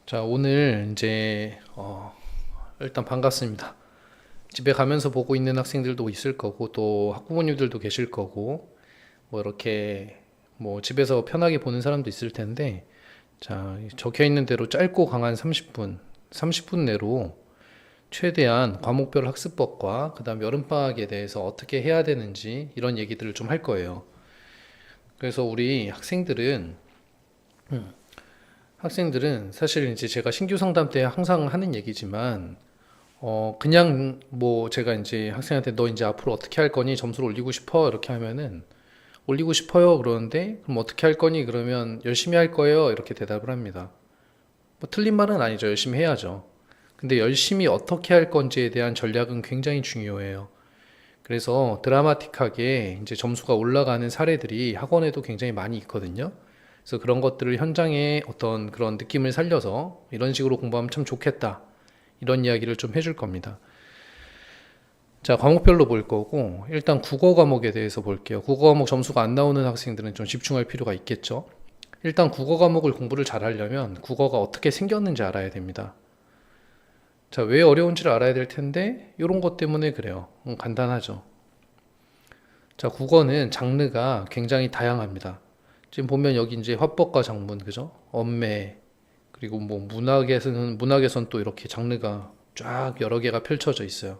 자, 오늘 이제 일단 반갑습니다. 집에 가면서 보고 있는 학생들도 있을 거고 또 학부모님들도 계실 거고 뭐 이렇게 뭐 집에서 편하게 보는 사람도 있을 텐데 자, 적혀 있는 대로 짧고 강한 30분 내로 최대한 과목별 학습법과 그다음 여름방학에 대해서 어떻게 해야 되는지 이런 얘기들을 좀 할 거예요. 그래서 우리 학생들은 사실 이제 제가 신규 상담 때 항상 하는 얘기지만 그냥 뭐 제가 이제 학생한테 너 이제 앞으로 어떻게 할 거니? 점수를 올리고 싶어? 이렇게 하면은 올리고 싶어요. 그러는데 그럼 어떻게 할 거니? 그러면 열심히 할 거예요. 이렇게 대답을 합니다. 뭐 틀린 말은 아니죠. 열심히 해야죠. 근데 열심히 어떻게 할 건지에 대한 전략은 굉장히 중요해요. 그래서 드라마틱하게 이제 점수가 올라가는 사례들이 학원에도 굉장히 많이 있거든요. 그래서 그런 것들을 현장에 어떤 그런 느낌을 살려서 이런 식으로 공부하면 참 좋겠다. 이런 이야기를 좀 해줄 겁니다. 자, 과목별로 볼 거고, 일단 국어 과목에 대해서 볼게요. 국어 과목 점수가 안 나오는 학생들은 좀 집중할 필요가 있겠죠. 일단 국어 과목을 공부를 잘 하려면 국어가 어떻게 생겼는지 알아야 됩니다. 자, 왜 어려운지를 알아야 될 텐데, 이런 것 때문에 그래요. 간단하죠. 자, 국어는 장르가 굉장히 다양합니다. 지금 보면 여기 이제 화법과 작문, 그죠? 엄매, 그리고 뭐 문학에선 또 이렇게 장르가 쫙 여러 개가 펼쳐져 있어요.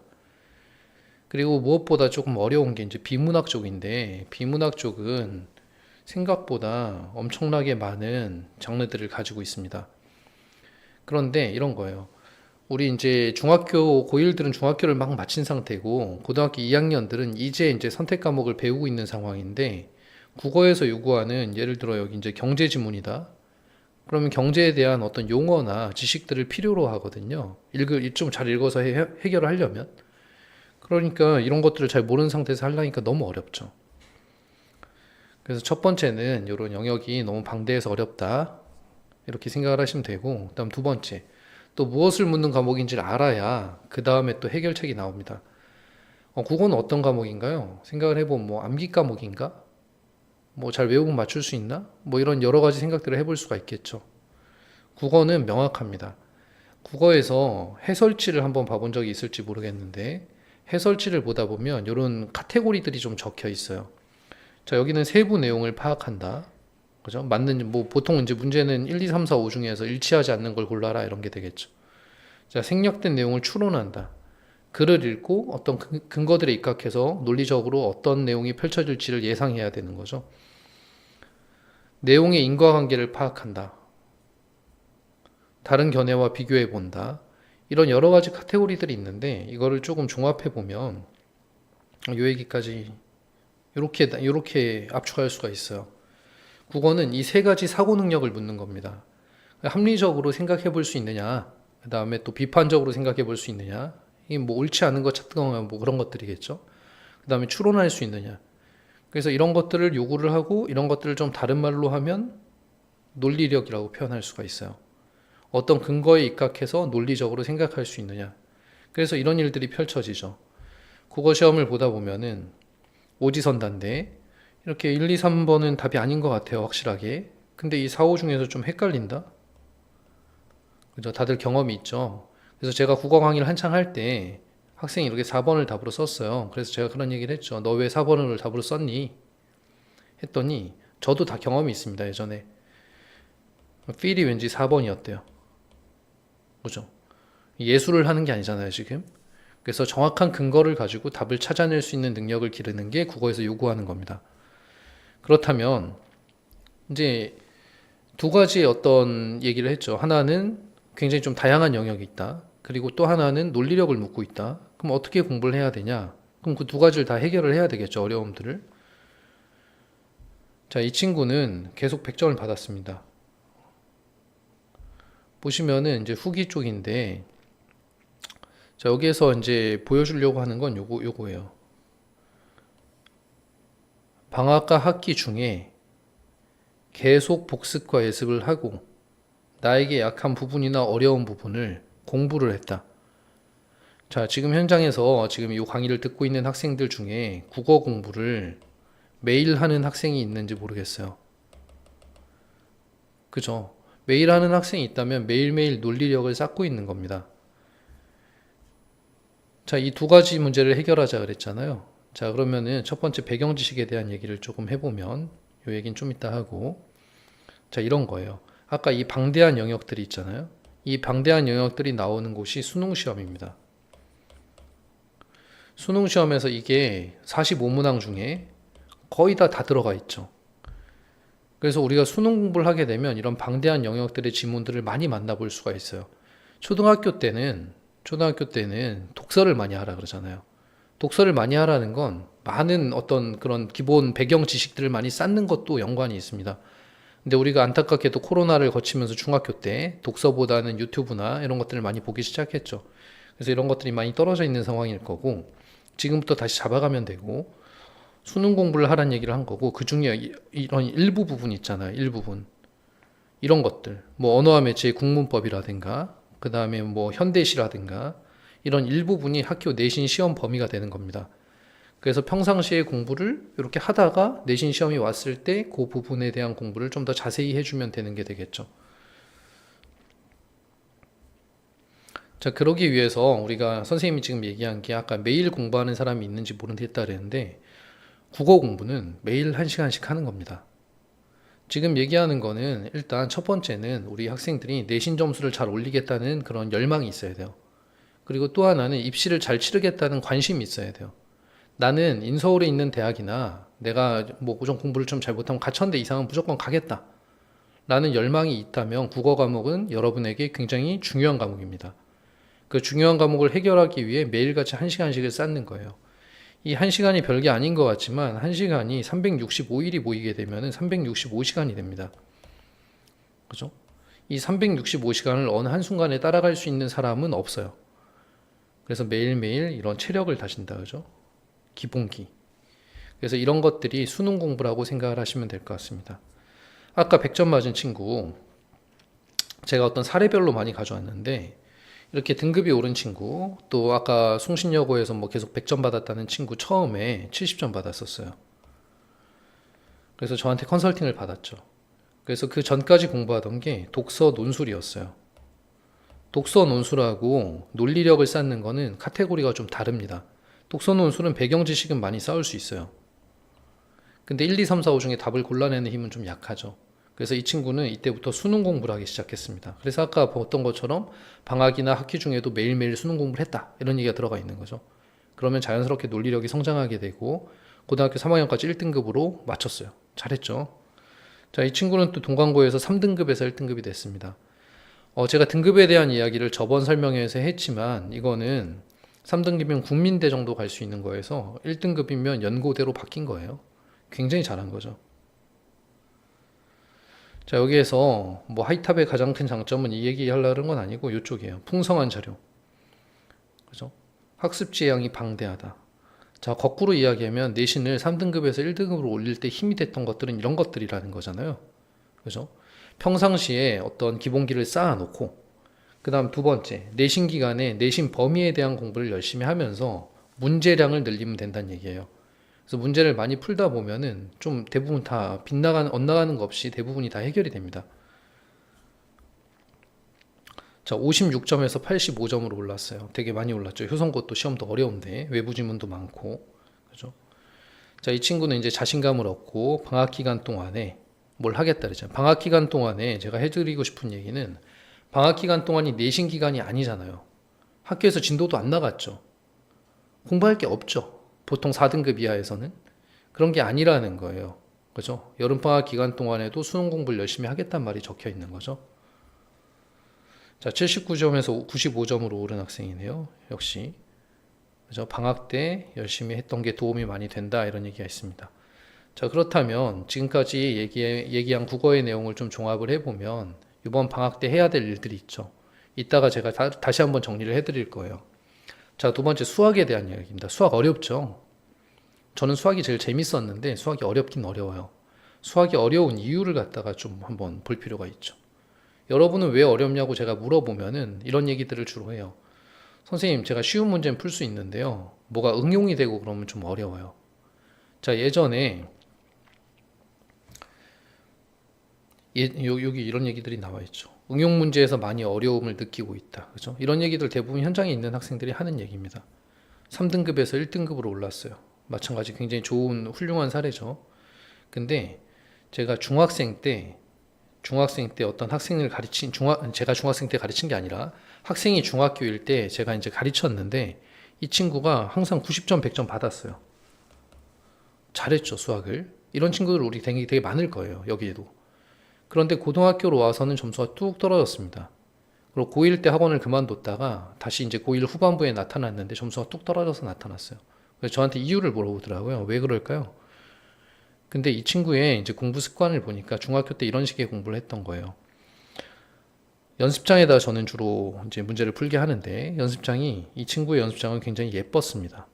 그리고 무엇보다 조금 어려운 게 이제 비문학 쪽인데, 비문학 쪽은 생각보다 엄청나게 많은 장르들을 가지고 있습니다. 그런데 이런 거예요. 우리 이제 고1들은 중학교를 막 마친 상태고, 고등학교 2학년들은 이제 선택 과목을 배우고 있는 상황인데, 국어에서 요구하는 예를 들어 여기 이제 경제 지문이다. 그러면 경제에 대한 어떤 용어나 지식들을 필요로 하거든요. 좀 잘 읽어서 해결을 하려면. 그러니까 이런 것들을 잘 모르는 상태에서 하려니까 너무 어렵죠. 그래서 첫 번째는 이런 영역이 너무 방대해서 어렵다. 이렇게 생각을 하시면 되고, 그다음 두 번째. 또 무엇을 묻는 과목인지를 알아야 그 다음에 또 해결책이 나옵니다. 국어는 어떤 과목인가요? 생각을 해보면 뭐 암기 과목인가? 뭐 잘 외우면 맞출 수 있나? 뭐 이런 여러 가지 생각들을 해볼 수가 있겠죠. 국어는 명확합니다. 국어에서 해설지를 한번 봐본 적이 있을지 모르겠는데 해설지를 보다 보면 이런 카테고리들이 좀 적혀 있어요. 자, 여기는 세부 내용을 파악한다. 그죠? 뭐 보통 이제 문제는 1, 2, 3, 4, 5 중에서 일치하지 않는 걸 골라라 이런 게 되겠죠. 자, 생략된 내용을 추론한다. 글을 읽고 어떤 근거들에 입각해서 논리적으로 어떤 내용이 펼쳐질지를 예상해야 되는 거죠. 내용의 인과관계를 파악한다. 다른 견해와 비교해 본다. 이런 여러 가지 카테고리들이 있는데 이거를 조금 종합해 보면 요 얘기까지 이렇게 압축할 수가 있어요. 국어는 이 세 가지 사고 능력을 묻는 겁니다. 합리적으로 생각해 볼 수 있느냐, 그 다음에 또 비판적으로 생각해 볼 수 있느냐, 이게 뭐 옳지 않은 것 찾거나 뭐 그런 것들이겠죠. 그 다음에 추론할 수 있느냐. 그래서 이런 것들을 요구를 하고 이런 것들을 좀 다른 말로 하면 논리력이라고 표현할 수가 있어요. 어떤 근거에 입각해서 논리적으로 생각할 수 있느냐. 그래서 이런 일들이 펼쳐지죠. 국어 시험을 보다 보면은 오지선다인데 이렇게 1, 2, 3번은 답이 아닌 것 같아요, 확실하게. 근데 이 4, 5 중에서 좀 헷갈린다? 그죠? 다들 경험이 있죠. 그래서 제가 국어 강의를 한창 할 때 학생이 이렇게 4번을 답으로 썼어요. 그래서 제가 그런 얘기를 했죠. 너 왜 4번을 답으로 썼니? 했더니 저도 다 경험이 있습니다, 예전에. 필이 왠지 4번이었대요. 그죠? 예술을 하는 게 아니잖아요, 지금. 그래서 정확한 근거를 가지고 답을 찾아낼 수 있는 능력을 기르는 게 국어에서 요구하는 겁니다. 그렇다면 이제 두 가지의 어떤 얘기를 했죠. 하나는 굉장히 좀 다양한 영역이 있다. 그리고 또 하나는 논리력을 묻고 있다. 그럼 어떻게 공부를 해야 되냐? 그럼 그 두 가지를 다 해결을 해야 되겠죠. 어려움들을. 자, 이 친구는 계속 100점을 받았습니다. 보시면은 이제 후기 쪽인데, 자, 여기에서 이제 보여주려고 하는 건 요거예요. 방학과 학기 중에 계속 복습과 예습을 하고 나에게 약한 부분이나 어려운 부분을 공부를 했다. 자, 지금 현장에서 지금 이 강의를 듣고 있는 학생들 중에 국어 공부를 매일 하는 학생이 있는지 모르겠어요. 그죠? 매일 하는 학생이 있다면 매일매일 논리력을 쌓고 있는 겁니다. 자, 이 두 가지 문제를 해결하자 그랬잖아요. 자, 그러면은 첫 번째 배경 지식에 대한 얘기를 조금 해보면, 요 얘기는 좀 이따 하고, 자, 이런 거예요. 아까 이 방대한 영역들이 있잖아요. 이 방대한 영역들이 나오는 곳이 수능 시험입니다. 수능 시험에서 이게 45문항 중에 거의 다 들어가 있죠. 그래서 우리가 수능 공부를 하게 되면 이런 방대한 영역들의 지문들을 많이 만나볼 수가 있어요. 초등학교 때는 독서를 많이 하라 그러잖아요. 독서를 많이 하라는 건 많은 어떤 그런 기본 배경 지식들을 많이 쌓는 것도 연관이 있습니다. 근데 우리가 안타깝게도 코로나를 거치면서 중학교 때 독서보다는 유튜브나 이런 것들을 많이 보기 시작했죠. 그래서 이런 것들이 많이 떨어져 있는 상황일 거고, 지금부터 다시 잡아가면 되고, 수능 공부를 하라는 얘기를 한 거고, 그 중에 이런 일부 부분 있잖아요. 일부분. 이런 것들. 뭐 언어와 매체의 국문법이라든가, 그 다음에 뭐 현대시라든가, 이런 일부분이 학교 내신 시험 범위가 되는 겁니다. 그래서 평상시에 공부를 이렇게 하다가 내신 시험이 왔을 때 그 부분에 대한 공부를 좀 더 자세히 해주면 되는 게 되겠죠. 자, 그러기 위해서 우리가 선생님이 지금 얘기한 게 아까 매일 공부하는 사람이 있는지 모르겠다 그랬는데, 국어 공부는 매일 1시간씩 하는 겁니다. 지금 얘기하는 거는 일단 첫 번째는 우리 학생들이 내신 점수를 잘 올리겠다는 그런 열망이 있어야 돼요. 그리고 또 하나는 입시를 잘 치르겠다는 관심이 있어야 돼요. 나는 인서울에 있는 대학이나 내가 뭐 고정 공부를 좀 잘 못하면 가천대 이상은 무조건 가겠다 라는 열망이 있다면 국어 과목은 여러분에게 굉장히 중요한 과목입니다. 그 중요한 과목을 해결하기 위해 매일같이 1시간씩을 쌓는 거예요. 이 1시간이 별게 아닌 것 같지만 1시간이 365일이 모이게 되면 365시간이 됩니다. 그죠? 이 365시간을 어느 한순간에 따라갈 수 있는 사람은 없어요. 그래서 매일매일 이런 체력을 다진다. 그죠? 기본기. 그래서 이런 것들이 수능 공부라고 생각을 하시면 될 것 같습니다. 아까 100점 맞은 친구, 제가 어떤 사례별로 많이 가져왔는데, 이렇게 등급이 오른 친구, 또 아까 송신여고에서 뭐 계속 100점 받았다는 친구 처음에 70점 받았었어요. 그래서 저한테 컨설팅을 받았죠. 그래서 그 전까지 공부하던 게 독서 논술이었어요. 독서 논술하고 논리력을 쌓는 거는 카테고리가 좀 다릅니다. 독서 논술은 배경 지식은 많이 쌓을 수 있어요. 근데 1, 2, 3, 4, 5 중에 답을 골라내는 힘은 좀 약하죠. 그래서 이 친구는 이때부터 수능 공부를 하기 시작했습니다. 그래서 아까 봤던 것처럼 방학이나 학기 중에도 매일매일 수능 공부를 했다. 이런 얘기가 들어가 있는 거죠. 그러면 자연스럽게 논리력이 성장하게 되고 고등학교 3학년까지 1등급으로 맞췄어요. 잘했죠. 자, 이 친구는 또 동광고에서 3등급에서 1등급이 됐습니다. 제가 등급에 대한 이야기를 저번 설명회에서 했지만 이거는 3등급이면 국민대 정도 갈 수 있는 거에서 1등급이면 연고대로 바뀐 거예요. 굉장히 잘한 거죠. 자, 여기에서 뭐 하이탑의 가장 큰 장점은 이 얘기 하려는 건 아니고 이쪽이에요. 풍성한 자료. 그죠? 학습 지향이 방대하다. 자, 거꾸로 이야기하면 내신을 3등급에서 1등급으로 올릴 때 힘이 됐던 것들은 이런 것들이라는 거잖아요. 그죠? 평상시에 어떤 기본기를 쌓아놓고, 그 다음 두 번째, 내신 기간에 내신 범위에 대한 공부를 열심히 하면서 문제량을 늘리면 된다는 얘기예요. 그래서 문제를 많이 풀다 보면은 좀 대부분 다 엇나가는 거 없이 대부분이 다 해결이 됩니다. 자, 56점에서 85점으로 올랐어요. 되게 많이 올랐죠. 효성고도 시험도 어려운데 외부 지문도 많고, 그죠? 자, 이 친구는 이제 자신감을 얻고 방학 기간 동안에 뭘 하겠다 그랬잖아요. 방학 기간 동안에 제가 해드리고 싶은 얘기는 방학 기간 동안이 내신 기간이 아니잖아요. 학교에서 진도도 안 나갔죠. 공부할 게 없죠. 보통 4등급 이하에서는 그런 게 아니라는 거예요. 그죠? 여름방학 기간 동안에도 수능 공부를 열심히 하겠단 말이 적혀 있는 거죠. 자, 79점에서 95점으로 오른 학생이네요. 역시. 그죠? 방학 때 열심히 했던 게 도움이 많이 된다. 이런 얘기가 있습니다. 자, 그렇다면 지금까지 얘기한 국어의 내용을 좀 종합을 해보면 이번 방학 때 해야 될 일들이 있죠. 이따가 제가 다시 한번 정리를 해드릴 거예요. 자, 두 번째 수학에 대한 이야기입니다. 수학 어렵죠? 저는 수학이 제일 재밌었는데 수학이 어렵긴 어려워요. 수학이 어려운 이유를 갖다가 좀 한번 볼 필요가 있죠. 여러분은 왜 어렵냐고 제가 물어보면은 이런 얘기들을 주로 해요. 선생님, 제가 쉬운 문제는 풀 수 있는데요. 뭐가 응용이 되고 그러면 좀 어려워요. 자, 예전에 여기 이런 얘기들이 나와 있죠. 응용 문제에서 많이 어려움을 느끼고 있다. 그죠? 이런 얘기들 대부분 현장에 있는 학생들이 하는 얘기입니다. 3등급에서 1등급으로 올랐어요. 마찬가지 굉장히 좋은 훌륭한 사례죠. 근데 제가 중학생 때 어떤 학생을 제가 중학생 때 가르친 게 아니라 학생이 중학교일 때 제가 이제 가르쳤는데 이 친구가 항상 90점, 100점 받았어요. 잘했죠, 수학을. 이런 친구들 우리 되게 많을 거예요, 여기에도. 그런데 고등학교로 와서는 점수가 뚝 떨어졌습니다. 그리고 고1 때 학원을 그만뒀다가 다시 이제 고1 후반부에 나타났는데 점수가 뚝 떨어져서 나타났어요. 그래서 저한테 이유를 물어보더라고요. 왜 그럴까요? 근데 이 친구의 이제 공부 습관을 보니까 중학교 때 이런 식의 공부를 했던 거예요. 연습장에다 저는 주로 이제 문제를 풀게 하는데 이 친구의 연습장은 굉장히 예뻤습니다.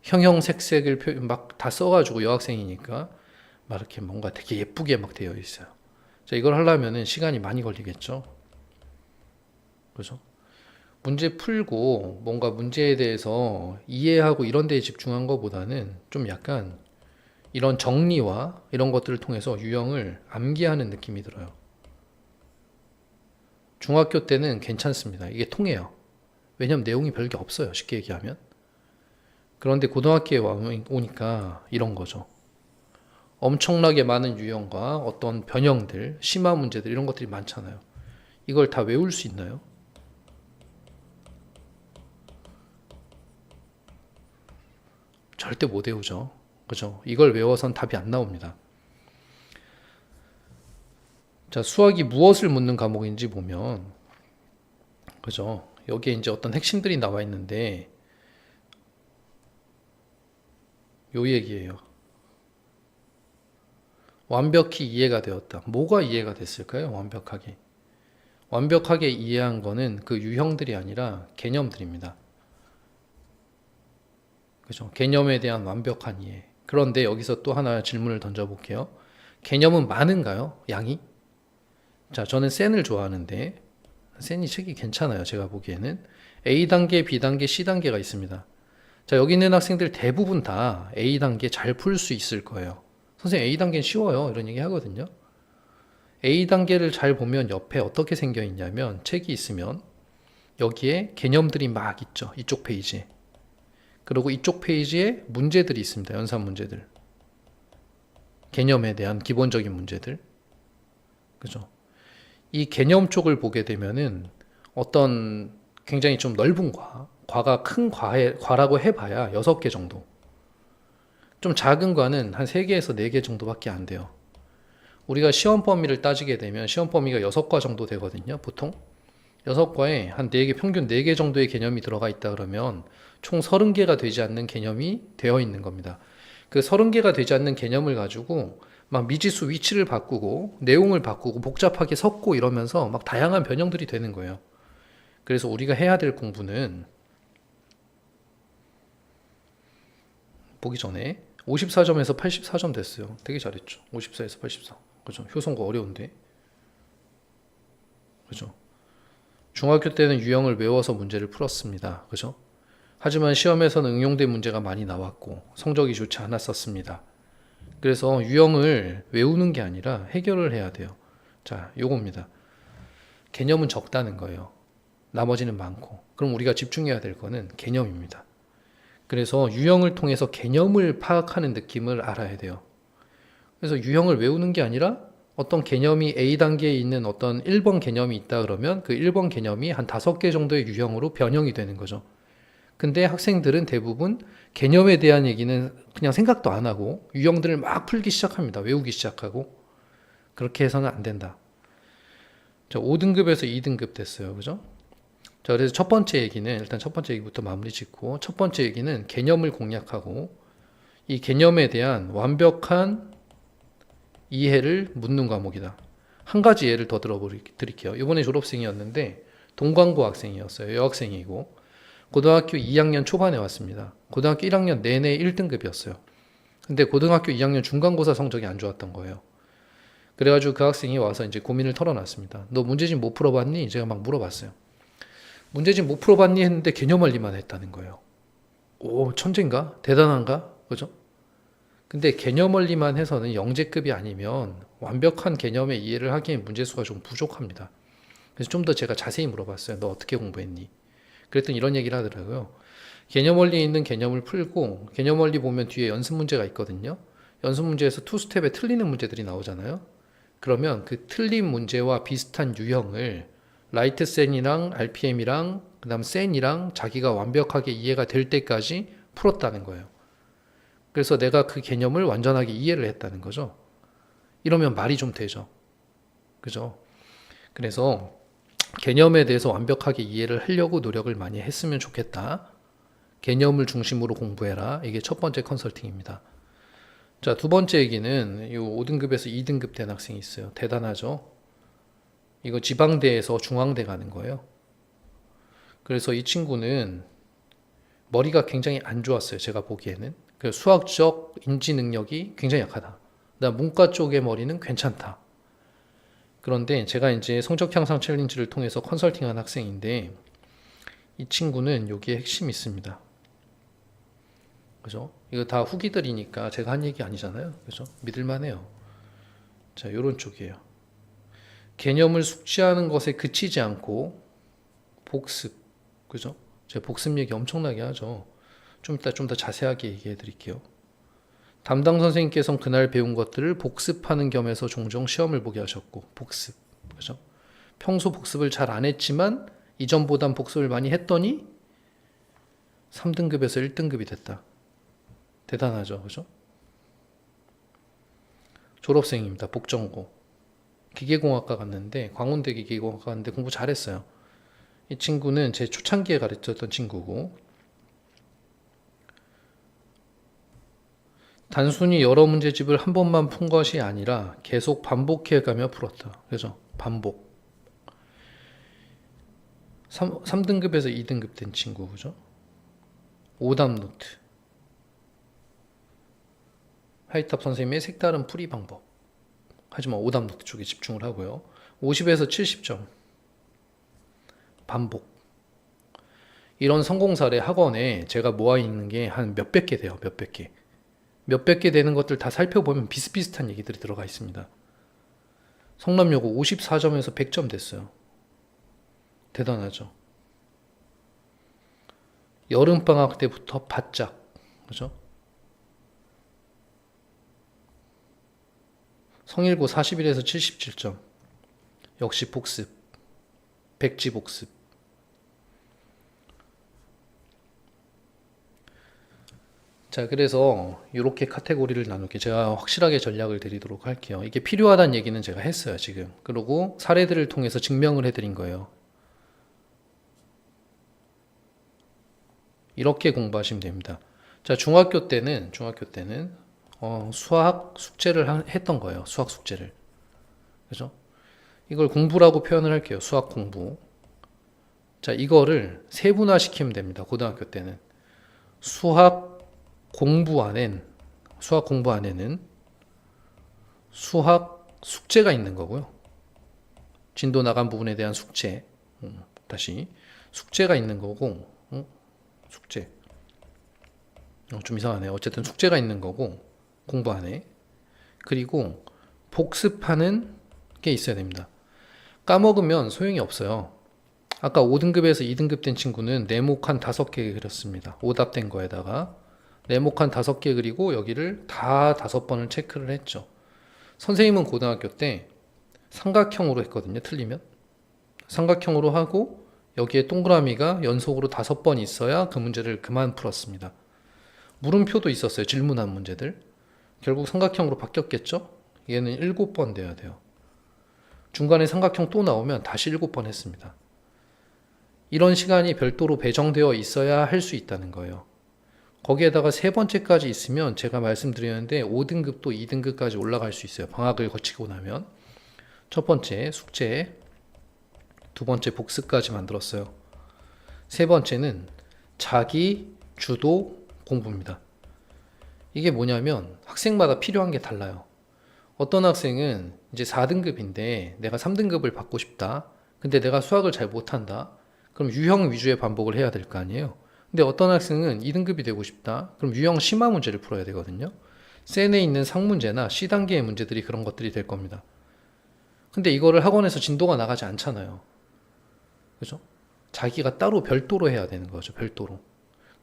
형형색색을 막 다 써가지고 여학생이니까 막 이렇게 뭔가 되게 예쁘게 막 되어 있어요. 자, 이걸 하려면은 시간이 많이 걸리겠죠. 그죠? 문제 풀고 뭔가 문제에 대해서 이해하고 이런 데에 집중한 것보다는 좀 약간 이런 정리와 이런 것들을 통해서 유형을 암기하는 느낌이 들어요. 중학교 때는 괜찮습니다. 이게 통해요. 왜냐면 내용이 별게 없어요. 쉽게 얘기하면. 그런데 고등학교에 오니까 이런 거죠. 엄청나게 많은 유형과 어떤 변형들, 심화 문제들 이런 것들이 많잖아요. 이걸 다 외울 수 있나요? 절대 못 외우죠. 그죠? 이걸 외워선 답이 안 나옵니다. 자, 수학이 무엇을 묻는 과목인지 보면, 그죠? 여기에 이제 어떤 핵심들이 나와 있는데, 요 얘기예요. 완벽히 이해가 되었다. 뭐가 이해가 됐을까요? 완벽하게. 완벽하게 이해한 거는 그 유형들이 아니라 개념들입니다. 그죠? 개념에 대한 완벽한 이해. 그런데 여기서 또 하나 질문을 던져볼게요. 개념은 많은가요? 양이? 자, 저는 센을 좋아하는데 센이 책이 괜찮아요. 제가 보기에는 A단계, B단계, C단계가 있습니다. 자, 여기 있는 학생들 대부분 다 A단계 잘 풀 수 있을 거예요. 선생님 A단계는 쉬워요. 이런 얘기 하거든요. A단계를 잘 보면 옆에 어떻게 생겨 있냐면 책이 있으면 여기에 개념들이 막 있죠. 이쪽 페이지에. 그리고 이쪽 페이지에 문제들이 있습니다. 연산 문제들. 개념에 대한 기본적인 문제들. 그죠? 이 개념 쪽을 보게 되면은 어떤 굉장히 좀 넓은 과가 큰 과라고 해봐야 6개 정도. 좀 작은 과는 한 3개에서 4개 정도밖에 안 돼요. 우리가 시험 범위를 따지게 되면 시험 범위가 6과 정도 되거든요, 보통. 6과에 한 4개, 평균 4개 정도의 개념이 들어가 있다 그러면 총 30개가 되지 않는 개념이 되어 있는 겁니다. 그 30개가 되지 않는 개념을 가지고 막 미지수 위치를 바꾸고 내용을 바꾸고 복잡하게 섞고 이러면서 막 다양한 변형들이 되는 거예요. 그래서 우리가 해야 될 공부는 보기 전에 54점에서 84점 됐어요. 되게 잘했죠. 54에서 84. 그죠? 효성고 어려운데. 그죠? 중학교 때는 유형을 외워서 문제를 풀었습니다. 그죠? 하지만 시험에서는 응용된 문제가 많이 나왔고 성적이 좋지 않았었습니다. 그래서 유형을 외우는 게 아니라 해결을 해야 돼요. 자, 요겁니다. 개념은 적다는 거예요. 나머지는 많고. 그럼 우리가 집중해야 될 거는 개념입니다. 그래서 유형을 통해서 개념을 파악하는 느낌을 알아야 돼요. 그래서 유형을 외우는 게 아니라 어떤 개념이 A단계에 있는 어떤 1번 개념이 있다 그러면 그 1번 개념이 한 5개 정도의 유형으로 변형이 되는 거죠. 근데 학생들은 대부분 개념에 대한 얘기는 그냥 생각도 안 하고 유형들을 막 풀기 시작합니다. 외우기 시작하고. 그렇게 해서는 안 된다. 자, 5등급에서 2등급 됐어요. 그죠? 자, 그래서 첫 번째 얘기는 일단 첫 번째 얘기부터 마무리 짓고 첫 번째 얘기는 개념을 공략하고 이 개념에 대한 완벽한 이해를 묻는 과목이다. 한 가지 예를 더 들어드릴게요. 이번에 졸업생이었는데 동광고 학생이었어요. 여학생이고 고등학교 2학년 초반에 왔습니다. 고등학교 1학년 내내 1등급이었어요. 근데 고등학교 2학년 중간고사 성적이 안 좋았던 거예요. 그래가지고 그 학생이 와서 이제 고민을 털어놨습니다. 너 문제집 못 풀어봤니? 제가 막 물어봤어요. 문제집 못 풀어봤니? 했는데 개념 알기만 했다는 거예요. 오, 천재인가? 대단한가? 그죠? 근데 개념 원리만 해서는 영재급이 아니면 완벽한 개념의 이해를 하기엔 문제수가 좀 부족합니다. 그래서 좀 더 제가 자세히 물어봤어요. 너 어떻게 공부했니? 그랬더니 이런 얘기를 하더라고요. 개념 원리에 있는 개념을 풀고 개념 원리 보면 뒤에 연습 문제가 있거든요. 연습 문제에서 투스텝에 틀리는 문제들이 나오잖아요. 그러면 그 틀린 문제와 비슷한 유형을 라이트 센이랑 RPM이랑 그다음 센이랑 자기가 완벽하게 이해가 될 때까지 풀었다는 거예요. 그래서 내가 그 개념을 완전하게 이해를 했다는 거죠. 이러면 말이 좀 되죠. 그죠? 그래서 개념에 대해서 완벽하게 이해를 하려고 노력을 많이 했으면 좋겠다. 개념을 중심으로 공부해라. 이게 첫 번째 컨설팅입니다. 자, 두 번째 얘기는 이 5등급에서 2등급 된 학생이 있어요. 대단하죠? 이거 지방대에서 중앙대 가는 거예요. 그래서 이 친구는 머리가 굉장히 안 좋았어요. 제가 보기에는. 그래서 수학적 인지 능력이 굉장히 약하다. 그다음 문과 쪽의 머리는 괜찮다. 그런데 제가 이제 성적 향상 챌린지를 통해서 컨설팅한 학생인데 이 친구는 여기에 핵심이 있습니다. 그죠? 이거 다 후기들이니까 제가 한 얘기 아니잖아요. 그죠? 믿을만해요. 자, 요런 쪽이에요. 개념을 숙지하는 것에 그치지 않고 복습. 그죠? 제가 복습 얘기 엄청나게 하죠. 좀 이따 좀 더 자세하게 얘기해 드릴게요. 담당 선생님께서는 그날 배운 것들을 복습하는 겸해서 종종 시험을 보게 하셨고, 복습. 그죠? 평소 복습을 잘 안 했지만 이전보단 복습을 많이 했더니 3등급에서 1등급이 됐다. 대단하죠. 그죠? 졸업생입니다. 복전고. 기계공학과 갔는데, 광운대 기계공학과 갔는데 공부 잘했어요. 이 친구는 제 초창기에 가르쳤던 친구고, 단순히 여러 문제집을 한 번만 푼 것이 아니라 계속 반복해가며 풀었다. 그죠? 반복. 3등급에서 2등급 된 친구, 그죠? 오답 노트. 하이탑 선생님의 색다른 풀이 방법. 하지만 오답 노트 쪽에 집중을 하고요. 50에서 70점. 반복. 이런 성공 사례 학원에 제가 모아 있는 게 한 몇백 개 돼요. 몇백 개. 몇백 개 되는 것들 다 살펴보면 비슷비슷한 얘기들이 들어가 있습니다. 성남여고 54점에서 100점 됐어요. 대단하죠. 여름방학 때부터 바짝, 그죠? 성일고 41에서 77점. 역시 복습. 백지 복습. 자, 그래서 이렇게 카테고리를 나눌게 제가 확실하게 전략을 드리도록 할게요. 이게 필요하다는 얘기는 제가 했어요, 지금. 그리고 사례들을 통해서 증명을 해드린 거예요. 이렇게 공부하시면 됩니다. 자, 중학교 때는 수학 숙제를 했던 거예요. 수학 숙제를. 그죠? 이걸 공부라고 표현을 할게요. 수학 공부. 자, 이거를 세분화 시키면 됩니다. 고등학교 때는. 수학 공부 안에는 수학 숙제가 있는 거고요. 진도 나간 부분에 대한 숙제. 다시. 숙제가 있는 거고, 숙제. 좀 이상하네요. 어쨌든 숙제가 있는 거고, 공부 안에. 그리고 복습하는 게 있어야 됩니다. 까먹으면 소용이 없어요. 아까 5등급에서 2등급 된 친구는 네모칸 5개 그렸습니다. 오답된 거에다가 네모칸 5개 그리고 여기를 다 5번을 체크를 했죠. 선생님은 고등학교 때 삼각형으로 했거든요. 틀리면. 삼각형으로 하고 여기에 동그라미가 연속으로 5번 있어야 그 문제를 그만 풀었습니다. 물음표도 있었어요. 질문한 문제들. 결국 삼각형으로 바뀌었겠죠? 얘는 7번 돼야 돼요. 중간에 삼각형 또 나오면 다시 7번 했습니다. 이런 시간이 별도로 배정되어 있어야 할 수 있다는 거예요. 거기에다가 세 번째까지 있으면 제가 말씀드렸는데 5등급도 2등급까지 올라갈 수 있어요. 방학을 거치고 나면. 첫 번째 숙제, 두 번째 복습까지 만들었어요. 세 번째는 자기 주도 공부입니다. 이게 뭐냐면 학생마다 필요한 게 달라요. 어떤 학생은 이제 4등급인데 내가 3등급을 받고 싶다. 근데 내가 수학을 잘 못한다. 그럼 유형 위주의 반복을 해야 될 거 아니에요. 근데 어떤 학생은 2등급이 되고 싶다. 그럼 유형 심화 문제를 풀어야 되거든요. 센에 있는 상문제나 C단계의 문제들이 그런 것들이 될 겁니다. 근데 이거를 학원에서 진도가 나가지 않잖아요. 그죠? 자기가 따로 별도로 해야 되는 거죠. 별도로.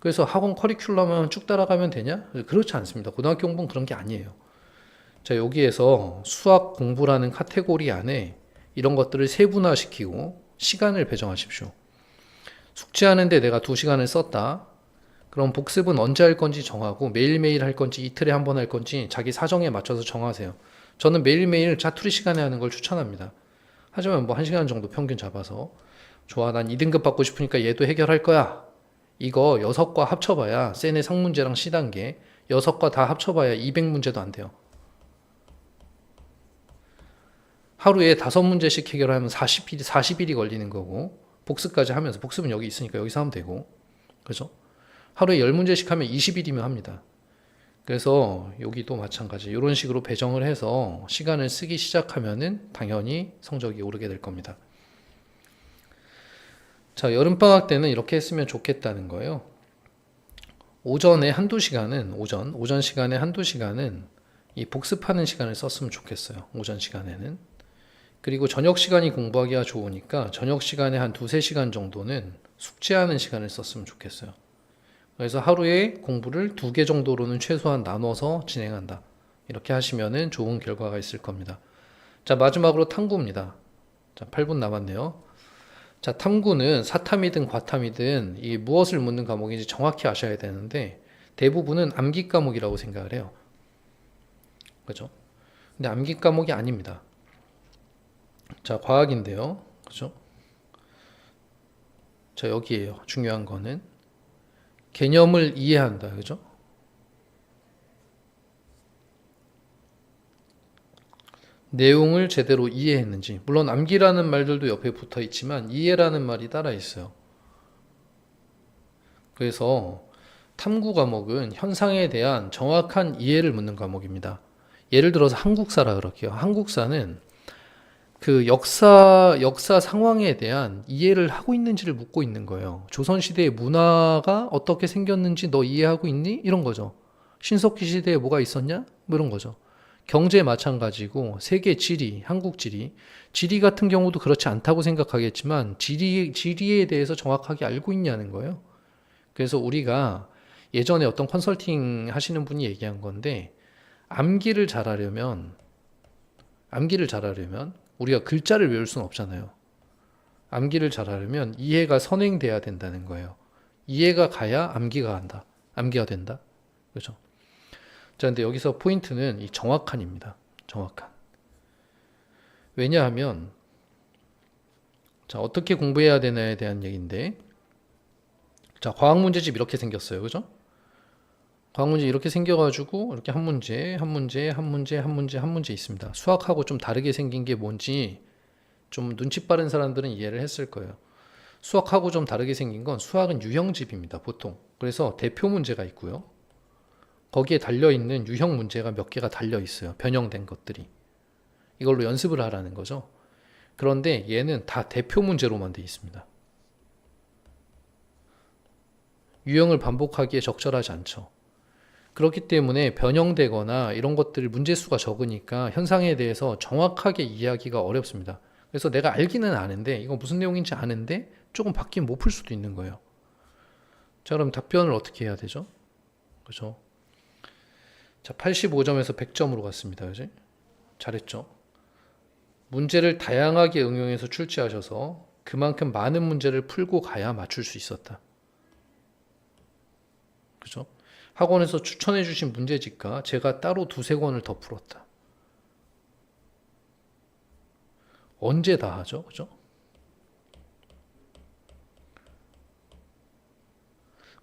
그래서 학원 커리큘럼만 쭉 따라가면 되냐? 그렇지 않습니다. 고등학교 공부는 그런 게 아니에요. 자, 여기에서 수학 공부라는 카테고리 안에 이런 것들을 세분화시키고 시간을 배정하십시오. 숙제하는데 내가 2시간을 썼다. 그럼 복습은 언제 할 건지 정하고 매일매일 할 건지 이틀에 한 번 할 건지 자기 사정에 맞춰서 정하세요. 저는 매일매일 자투리 시간에 하는 걸 추천합니다. 하지만 뭐 1시간 정도 평균 잡아서 좋아, 난 2등급 받고 싶으니까 얘도 해결할 거야. 이거 6과 합쳐봐야 센의 상문제랑 C단계 6과 다 합쳐봐야 200문제도 안 돼요. 하루에 5문제씩 해결하면 40일이 걸리는 거고 복습까지 하면서 복습은 여기 있으니까 여기서 하면 되고 그죠? 하루에 10문제씩 하면 20일이면 합니다. 그래서 여기도 마찬가지 이런 식으로 배정을 해서 시간을 쓰기 시작하면은 당연히 성적이 오르게 될 겁니다. 자, 여름방학 때는 이렇게 했으면 좋겠다는 거예요. 오전에 한두 시간은 오전 시간에 한두 시간은 이 복습하는 시간을 썼으면 좋겠어요. 오전 시간에는. 그리고 저녁 시간이 공부하기가 좋으니까 저녁 시간에 한 2-3시간 정도는 숙제하는 시간을 썼으면 좋겠어요. 그래서 하루에 공부를 2개 정도로는 최소한 나눠서 진행한다. 이렇게 하시면은 좋은 결과가 있을 겁니다. 자, 마지막으로 탐구입니다. 자, 8분 남았네요. 자, 탐구는 사탐이든 과탐이든 이 무엇을 묻는 과목인지 정확히 아셔야 되는데 대부분은 암기 과목이라고 생각을 해요. 그죠? 근데 암기 과목이 아닙니다. 자, 과학인데요. 그죠? 자, 여기에요. 중요한 거는 개념을 이해한다. 그죠? 내용을 제대로 이해했는지. 물론 암기라는 말들도 옆에 붙어 있지만 이해라는 말이 따라 있어요. 그래서 탐구 과목은 현상에 대한 정확한 이해를 묻는 과목입니다. 예를 들어서 한국사라 그럴게요. 한국사는 그 역사 상황에 대한 이해를 하고 있는지를 묻고 있는 거예요. 조선시대의 문화가 어떻게 생겼는지 너 이해하고 있니? 이런 거죠. 신석기 시대에 뭐가 있었냐? 뭐 이런 거죠. 경제 마찬가지고 세계 지리, 한국 지리 같은 경우도 그렇지 않다고 생각하겠지만 지리에 대해서 정확하게 알고 있냐는 거예요. 그래서 우리가 예전에 어떤 컨설팅 하시는 분이 얘기한 건데 암기를 잘하려면 우리가 글자를 외울 수는 없잖아요. 암기를 잘하려면 이해가 선행돼야 된다는 거예요. 이해가 가야 암기가 된다. 그렇죠? 자, 근데 여기서 포인트는 이 정확한입니다. 정확한. 왜냐하면 자, 어떻게 공부해야 되나에 대한 얘기인데 자, 과학 문제집 이렇게 생겼어요. 그죠? 과학 문제 이렇게 생겨가지고 이렇게 한 문제 있습니다. 수학하고 좀 다르게 생긴 게 뭔지 좀 눈치 빠른 사람들은 이해를 했을 거예요. 수학하고 좀 다르게 생긴 건 수학은 유형집입니다. 보통. 그래서 대표 문제가 있고요. 거기에 달려있는 유형 문제가 몇 개가 달려있어요. 변형된 것들이. 이걸로 연습을 하라는 거죠. 그런데 얘는 다 대표 문제로만 되어 있습니다. 유형을 반복하기에 적절하지 않죠. 그렇기 때문에 변형되거나 이런 것들 문제수가 적으니까 현상에 대해서 정확하게 이해하기가 어렵습니다. 그래서 내가 알기는 아는데 이거 무슨 내용인지 아는데 조금 바뀌면 못 풀 수도 있는 거예요. 자, 그럼 답변을 어떻게 해야 되죠? 그죠? 자, 85점에서 100점으로 갔습니다. 그지? 잘했죠? 문제를 다양하게 응용해서 출제하셔서 그만큼 많은 문제를 풀고 가야 맞출 수 있었다. 그죠? 학원에서 추천해 주신 문제집과 제가 따로 2-3권을 더 풀었다. 언제 다 하죠? 그죠?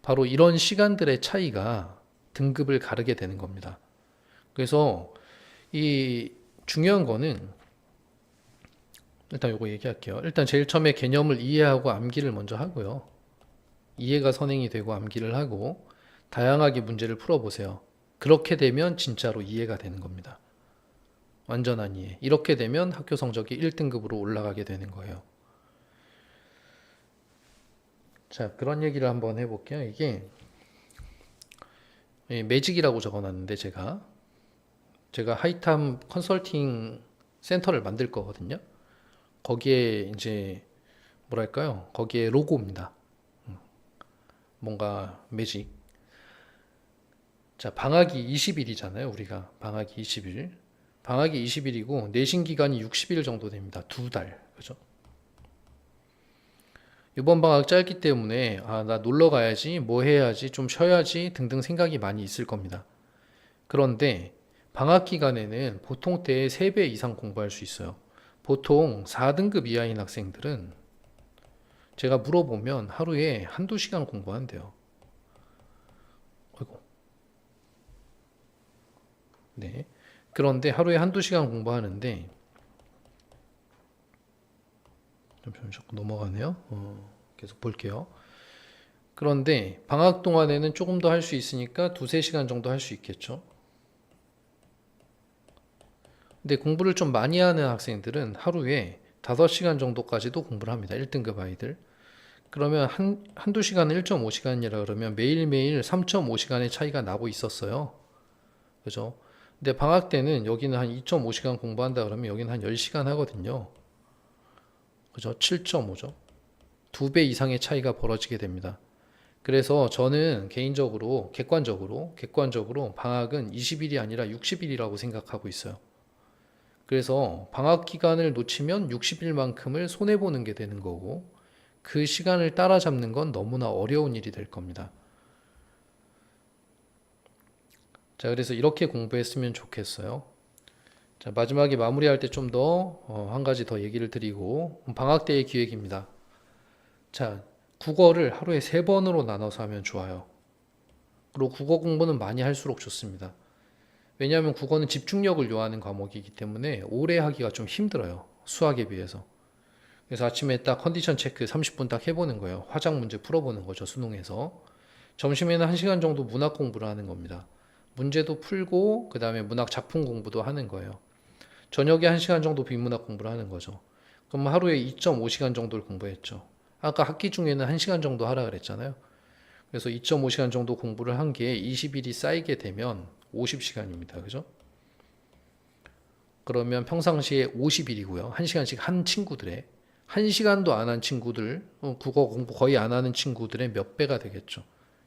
바로 이런 시간들의 차이가 등급을 가르게 되는 겁니다. 그래서 이 중요한 거는 일단 요거 얘기할게요. 일단 제일 처음에 개념을 이해하고 암기를 먼저 하고요. 이해가 선행이 되고 암기를 하고 다양하게 문제를 풀어보세요. 그렇게 되면 진짜로 이해가 되는 겁니다. 완전한 이해. 이렇게 되면 학교 성적이 1등급으로 올라가게 되는 거예요. 자, 그런 얘기를 한번 해볼게요. 이게 매직이라고 적어놨는데 제가 제가 하이탐 컨설팅 센터를 만들 거거든요. 거기에 이제 뭐랄까요? 거기에 로고입니다. 뭔가 매직. 자, 방학이 20일이잖아요. 우리가 방학이 20일. 방학이 20일이고 내신 기간이 60일 정도 됩니다. 두 달. 그죠? 이번 방학 짧기 때문에 나 놀러 가야지, 뭐 해야지, 좀 쉬어야지 등등 생각이 많이 있을 겁니다. 그런데 방학 기간에는 보통 때의 3배 이상 공부할 수 있어요. 보통 4등급 이하인 학생들은 제가 물어보면 하루에 한두 시간 공부한대요. 아이고. 네. 그런데 하루에 한두 시간 공부하는데 잠시만 자꾸 넘어가네요. 계속 볼게요. 그런데 방학 동안에는 조금 더 할 수 있으니까 두세 시간 정도 할 수 있겠죠. 근데 공부를 좀 많이 하는 학생들은 하루에 5시간 정도까지도 공부를 합니다. 1등급 아이들. 그러면 한두 시간은 1.5시간이라 그러면 매일매일 3.5시간의 차이가 나고 있었어요. 그죠? 근데 방학 때는 여기는 한 2.5시간 공부한다 그러면 여기는 한 10시간 하거든요. 그죠? 7.5죠. 2배 이상의 차이가 벌어지게 됩니다. 그래서 저는 개인적으로, 객관적으로 방학은 20일이 아니라 60일이라고 생각하고 있어요. 그래서 방학 기간을 놓치면 60일만큼을 손해보는 게 되는 거고, 그 시간을 따라잡는 건 너무나 어려운 일이 될 겁니다. 자, 그래서 이렇게 공부했으면 좋겠어요. 자, 마지막에 마무리할 때 좀 더, 한 가지 더 얘기를 드리고, 방학 때의 기획입니다. 자, 국어를 하루에 3번으로 나눠서 하면 좋아요. 그리고 국어 공부는 많이 할수록 좋습니다. 왜냐하면 국어는 집중력을 요하는 과목이기 때문에 오래 하기가 좀 힘들어요. 수학에 비해서. 그래서 아침에 딱 컨디션 체크 30분 딱 해보는 거예요. 화작 문제 풀어보는 거죠. 수능에서. 점심에는 1시간 정도 문학 공부를 하는 겁니다. 문제도 풀고 그 다음에 문학 작품 공부도 하는 거예요. 저녁에 1시간 정도 비문학 공부를 하는 거죠. 그럼 하루에 2.5시간 정도를 공부했죠. 아까 학기 중에는 1시간 정도 하라 그랬잖아요. 그래서 2.5시간 정도 공부를 한 게 20일이 쌓이게 되면 50시간입니다. 그죠? 그러면 평상시에 50일이고요. 1시간씩 한 친구들의 1시간도 안 한 친구들, 국어 공부 거의 안 하는 친구들의 몇 배가 되겠죠.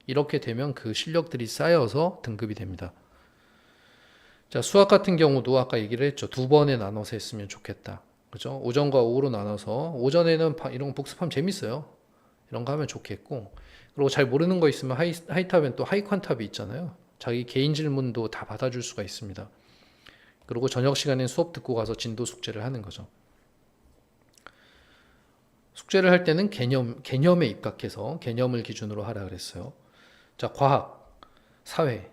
이렇게 되면 그 실력들이 쌓여서 등급이 됩니다. 자, 수학 같은 경우도 아까 얘기를 했죠. 2번에 나눠서 했으면 좋겠다. 그죠? 오전과 오후로 나눠서 오전에는 이런 거 복습하면 재밌어요. 이런 거 하면 좋겠고, 그리고 잘 모르는 거 있으면 하이탑엔 또 하이컨탑이 있잖아요. 자기 개인 질문도 다 받아줄 수가 있습니다. 그리고 저녁 시간엔 수업 듣고 가서 진도 숙제를 하는 거죠. 숙제를 할 때는 개념에 입각해서 개념을 기준으로 하라 그랬어요. 자, 과학, 사회.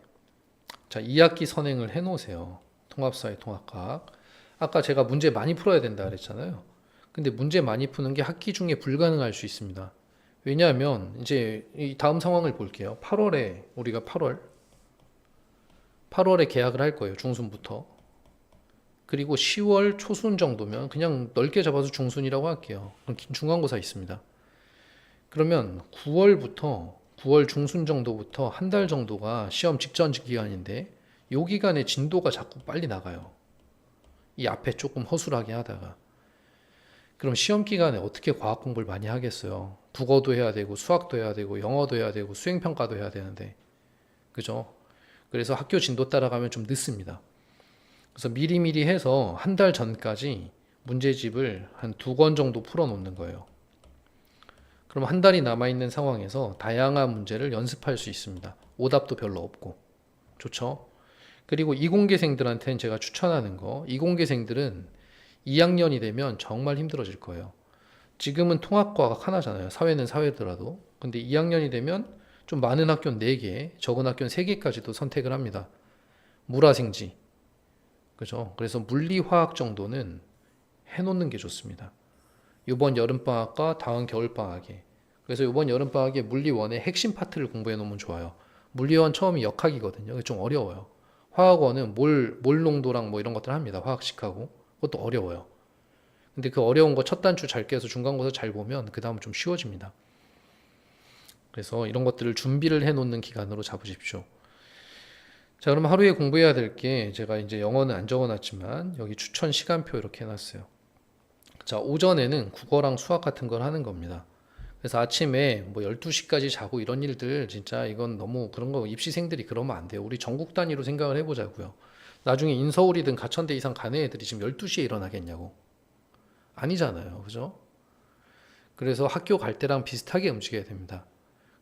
자, 2학기 선행을 해놓으세요. 통합사회, 통합과학. 아까 제가 문제 많이 풀어야 된다 그랬잖아요. 근데 문제 많이 푸는 게 학기 중에 불가능할 수 있습니다. 왜냐하면 이제 이 다음 상황을 볼게요. 8월에 우리가 8월에 개학을 할 거예요. 중순부터. 그리고 10월 초순 정도면 그냥 넓게 잡아서 중순이라고 할게요. 중간고사 있습니다. 그러면 9월 중순 정도부터 한 달 정도가 시험 직전 기간인데 이 기간에 진도가 자꾸 빨리 나가요. 이 앞에 조금 허술하게 하다가. 그럼 시험 기간에 어떻게 과학 공부를 많이 하겠어요? 국어도 해야 되고 수학도 해야 되고 영어도 해야 되고 수행평가도 해야 되는데. 그죠? 그래서 학교 진도 따라가면 좀 늦습니다. 그래서 미리미리 해서 한 달 전까지 문제집을 한 2권 정도 풀어놓는 거예요. 그럼 한 달이 남아있는 상황에서 다양한 문제를 연습할 수 있습니다. 오답도 별로 없고. 좋죠? 그리고 이공계생들한테는 제가 추천하는 거, 이공계생들은 2학년이 되면 정말 힘들어질 거예요. 지금은 통합과학 하나잖아요. 사회는 사회더라도. 근데 2학년이 되면 좀 많은 학교는 4개, 적은 학교는 3개까지도 선택을 합니다. 물화생지. 그죠? 그래서 물리화학 정도는 해놓는 게 좋습니다. 이번 여름방학과 다음 겨울방학에. 그래서 이번 여름방학에 물리원의 핵심 파트를 공부해 놓으면 좋아요. 물리원 처음이 역학이거든요. 좀 어려워요. 화학원은 몰 농도랑 뭐 이런 것들 합니다. 화학식하고. 그것도 어려워요. 근데 그 어려운 거 첫 단추 잘 깨서 중간고사 잘 보면 그 다음 좀 쉬워집니다. 그래서 이런 것들을 준비를 해 놓는 기간으로 잡으십시오. 자, 그럼 하루에 공부해야 될 게 제가 이제 영어는 안 적어놨지만 여기 추천 시간표 이렇게 해놨어요. 자, 오전에는 국어랑 수학 같은 걸 하는 겁니다. 그래서 아침에 뭐 12시까지 자고 이런 일들 진짜 이건 너무 그런 거 입시생들이 그러면 안 돼요. 우리 전국 단위로 생각을 해보자고요. 나중에 인서울이든 가천대 이상 가는 애들이 지금 12시에 일어나겠냐고. 아니잖아요. 그죠? 그래서 학교 갈 때랑 비슷하게 움직여야 됩니다.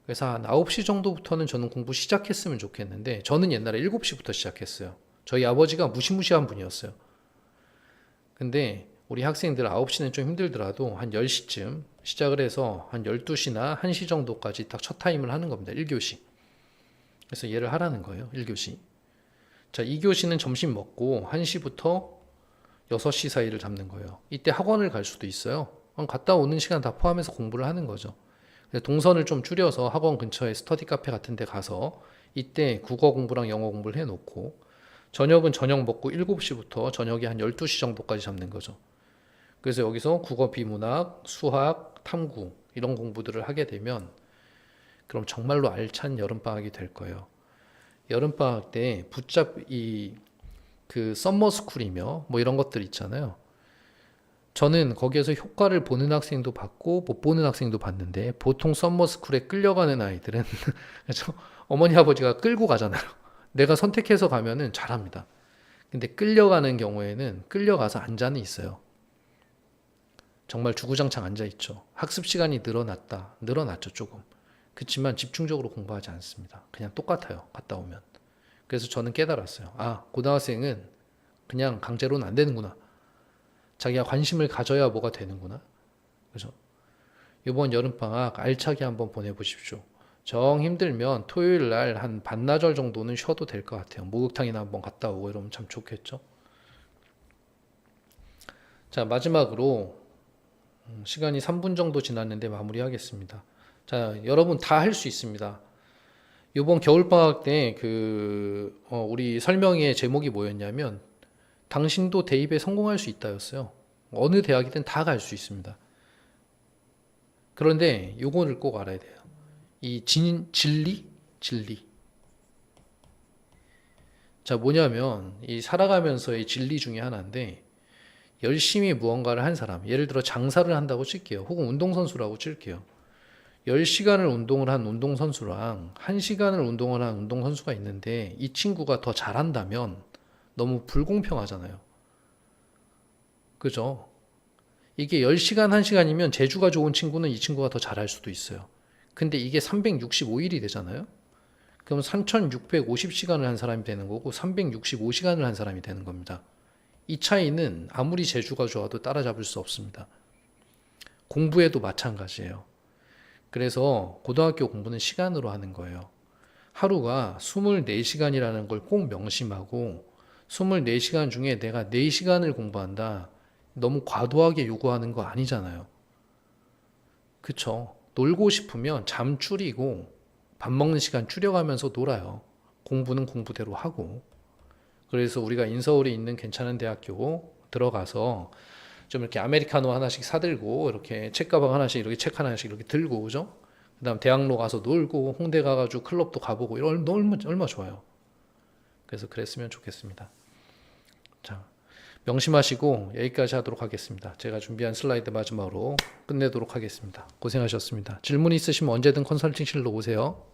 그래서 한 9시 정도부터는 저는 공부 시작했으면 좋겠는데 저는 옛날에 7시부터 시작했어요. 저희 아버지가 무시무시한 분이었어요. 근데 우리 학생들 9시는 좀 힘들더라도 한 10시쯤 시작을 해서 한 12시나 1시 정도까지 딱 첫 타임을 하는 겁니다. 1교시. 그래서 얘를 하라는 거예요. 1교시. 자, 2교시는 점심 먹고 1시부터 6시 사이를 잡는 거예요. 이때 학원을 갈 수도 있어요. 갔다 오는 시간 다 포함해서 공부를 하는 거죠. 동선을 좀 줄여서 학원 근처에 스터디 카페 같은 데 가서 이때 국어 공부랑 영어 공부를 해놓고 저녁은 저녁 먹고 7시부터 저녁에 한 12시 정도까지 잡는 거죠. 그래서 여기서 국어 비문학, 수학, 탐구 이런 공부들을 하게 되면 그럼 정말로 알찬 여름방학이 될 거예요. 여름방학 때 그 썸머스쿨이며 뭐 이런 것들 있잖아요. 저는 거기에서 효과를 보는 학생도 봤고 못 보는 학생도 봤는데 보통 썸머스쿨에 끌려가는 아이들은 그렇죠? 어머니 아버지가 끌고 가잖아요. 내가 선택해서 가면은 잘합니다. 근데 끌려가는 경우에는 끌려가서 앉아는 있어요. 정말 주구장창 앉아 있죠. 학습 시간이 늘어났죠 조금. 그렇지만 집중적으로 공부하지 않습니다. 그냥 똑같아요. 갔다 오면. 그래서 저는 깨달았어요. 아, 고등학생은 그냥 강제로는 안 되는구나. 자기가 관심을 가져야 뭐가 되는구나. 그래서 이번 여름방학 알차게 한번 보내보십시오. 정 힘들면 토요일 날 한 반나절 정도는 쉬어도 될 것 같아요. 목욕탕이나 한번 갔다 오고 이러면 참 좋겠죠. 자, 마지막으로 시간이 3분 정도 지났는데 마무리하겠습니다. 자, 여러분 다 할 수 있습니다. 이번 겨울방학 때 우리 설명의 제목이 뭐였냐면 당신도 대입에 성공할 수 있다였어요. 어느 대학이든 다 갈 수 있습니다. 그런데 요거를 꼭 알아야 돼요. 이 진리. 자, 뭐냐면 이 살아가면서의 진리 중에 하나인데 열심히 무언가를 한 사람, 예를 들어 장사를 한다고 칠게요. 혹은 운동선수라고 칠게요. 10시간을 운동을 한 운동선수랑 1시간을 운동을 한 운동선수가 있는데 이 친구가 더 잘한다면 너무 불공평하잖아요. 그죠? 이게 10시간, 1시간이면 재주가 좋은 친구는 이 친구가 더 잘할 수도 있어요. 근데 이게 365일이 되잖아요? 그럼 3650시간을 한 사람이 되는 거고 365시간을 한 사람이 되는 겁니다. 이 차이는 아무리 재주가 좋아도 따라잡을 수 없습니다. 공부에도 마찬가지예요. 그래서 고등학교 공부는 시간으로 하는 거예요. 하루가 24시간이라는 걸 꼭 명심하고 24시간 중에 내가 4시간을 공부한다. 너무 과도하게 요구하는 거 아니잖아요. 그쵸? 놀고 싶으면 잠 줄이고 밥 먹는 시간 줄여가면서 놀아요. 공부는 공부대로 하고. 그래서 우리가 인서울에 있는 괜찮은 대학교 들어가서 좀 이렇게 아메리카노 하나씩 사들고 이렇게 책가방 하나씩 이렇게 책 하나씩 이렇게 들고 그죠? 그다음 대학로 가서 놀고 홍대 가가지고 클럽도 가보고 이런 얼마 좋아요. 그래서 그랬으면 좋겠습니다. 자, 명심하시고 여기까지 하도록 하겠습니다. 제가 준비한 슬라이드 마지막으로 끝내도록 하겠습니다. 고생하셨습니다. 질문 있으시면 언제든 컨설팅실로 오세요.